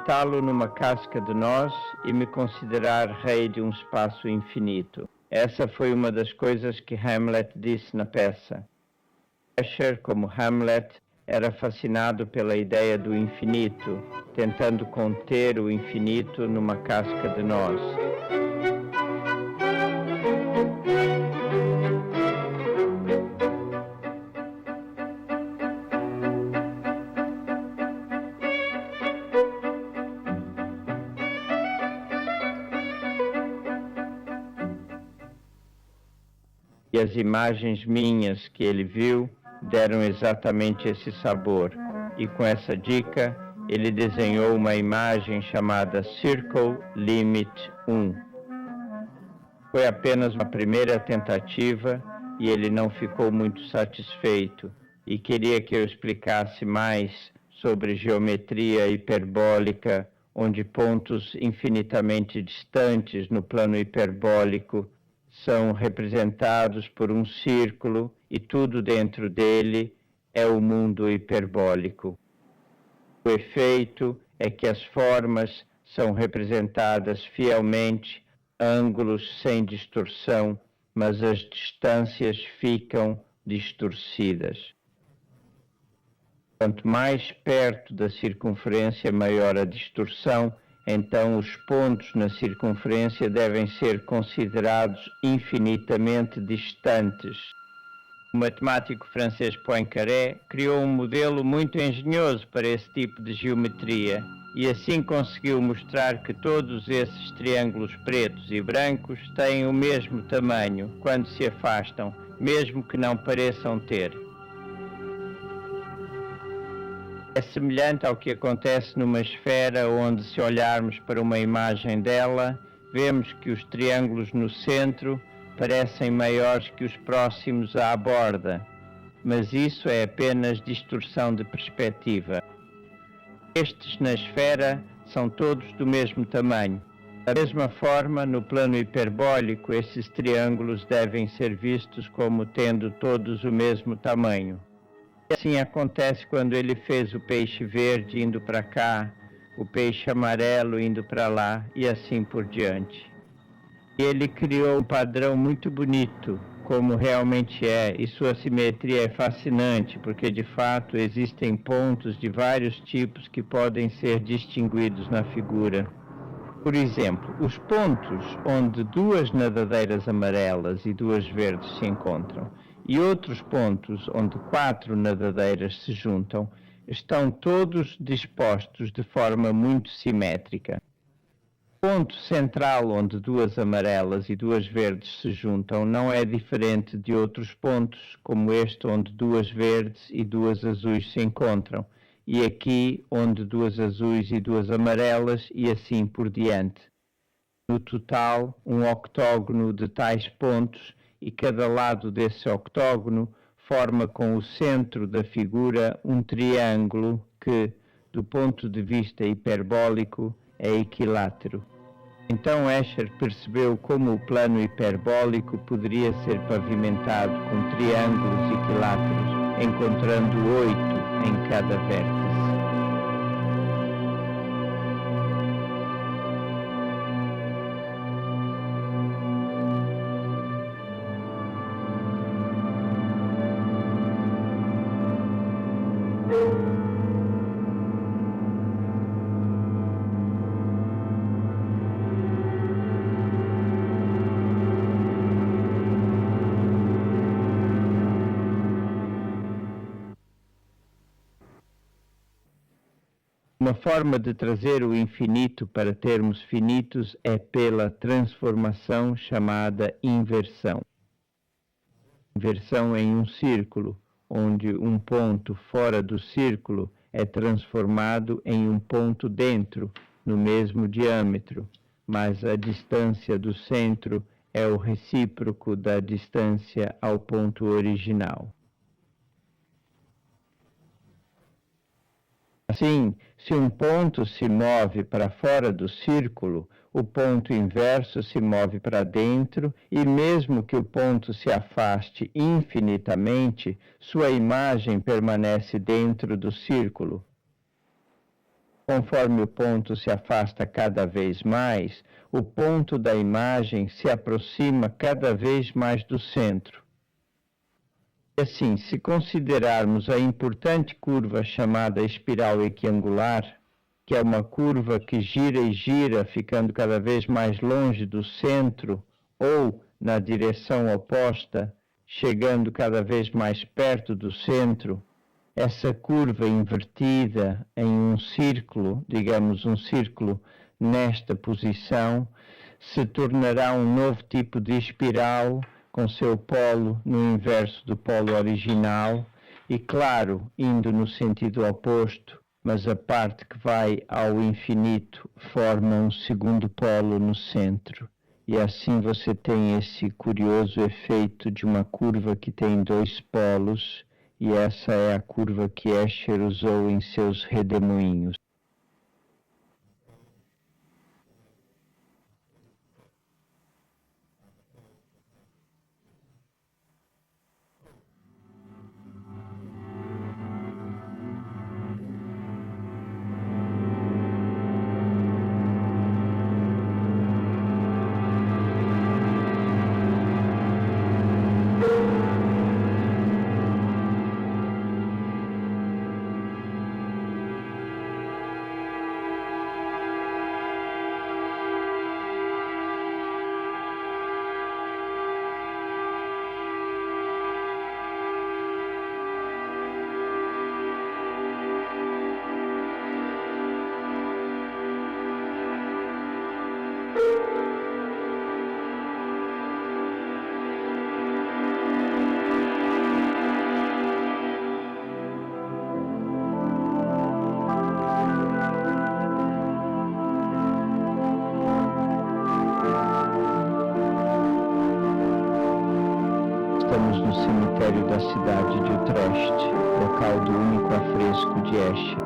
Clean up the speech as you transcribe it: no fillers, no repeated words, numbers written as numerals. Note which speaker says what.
Speaker 1: habitá-lo numa casca de nós e me considerar rei de um espaço infinito. Essa foi uma das coisas que Hamlet disse na peça. Escher, como Hamlet, era fascinado pela ideia do infinito, tentando conter o infinito numa casca de nós. E as imagens minhas que ele viu deram exatamente esse sabor. E com essa dica, ele desenhou uma imagem chamada Circle Limit 1. Foi apenas uma primeira tentativa e ele não ficou muito satisfeito e queria que eu explicasse mais sobre geometria hiperbólica, onde pontos infinitamente distantes no plano hiperbólico são representados por um círculo e tudo dentro dele é o mundo hiperbólico. O efeito é que as formas são representadas fielmente, ângulos sem distorção, mas as distâncias ficam distorcidas. Quanto mais perto da circunferência, maior a distorção. Então, os pontos na circunferência devem ser considerados infinitamente distantes. O matemático francês Poincaré criou um modelo muito engenhoso para esse tipo de geometria e assim conseguiu mostrar que todos esses triângulos pretos e brancos têm o mesmo tamanho quando se afastam, mesmo que não pareçam ter. É semelhante ao que acontece numa esfera onde, se olharmos para uma imagem dela, vemos que os triângulos no centro parecem maiores que os próximos à borda, mas isso é apenas distorção de perspectiva. Estes na esfera são todos do mesmo tamanho. Da mesma forma, no plano hiperbólico, esses triângulos devem ser vistos como tendo todos o mesmo tamanho. Assim acontece quando ele fez o peixe verde indo para cá, o peixe amarelo indo para lá e assim por diante. Ele criou um padrão muito bonito, como realmente é, e sua simetria é fascinante, porque de fato existem pontos de vários tipos que podem ser distinguidos na figura. Por exemplo, os pontos onde duas nadadeiras amarelas e duas verdes se encontram e outros pontos onde 4 nadadeiras se juntam, estão todos dispostos de forma muito simétrica. O ponto central onde 2 amarelas e 2 verdes se juntam não é diferente de outros pontos, como este onde 2 verdes e 2 azuis se encontram, e aqui onde 2 azuis e 2 amarelas e assim por diante. No total, um octógono de tais pontos e cada lado desse octógono forma com o centro da figura um triângulo que, do ponto de vista hiperbólico, é equilátero. Então Escher percebeu como o plano hiperbólico poderia ser pavimentado com triângulos equiláteros, encontrando 8 em cada vértice. Uma forma de trazer o infinito para termos finitos é pela transformação chamada inversão. Inversão em um círculo, onde um ponto fora do círculo é transformado em um ponto dentro, no mesmo diâmetro, mas a distância do centro é o recíproco da distância ao ponto original. Assim, se um ponto se move para fora do círculo, o ponto inverso se move para dentro e mesmo que o ponto se afaste infinitamente, sua imagem permanece dentro do círculo. Conforme o ponto se afasta cada vez mais, o ponto da imagem se aproxima cada vez mais do centro. Assim, se considerarmos a importante curva chamada espiral equiangular, que é uma curva que gira e gira, ficando cada vez mais longe do centro, ou na direção oposta, chegando cada vez mais perto do centro, essa curva invertida em um círculo, digamos um círculo nesta posição, se tornará um novo tipo de espiral com seu polo no inverso do polo original e, claro, indo no sentido oposto, mas a parte que vai ao infinito forma um segundo polo no centro. E assim você tem esse curioso efeito de uma curva que tem dois polos, e essa é a curva que Escher usou em seus redemoinhos. Estamos no cemitério da cidade de Utrecht, local do único afresco de Escher.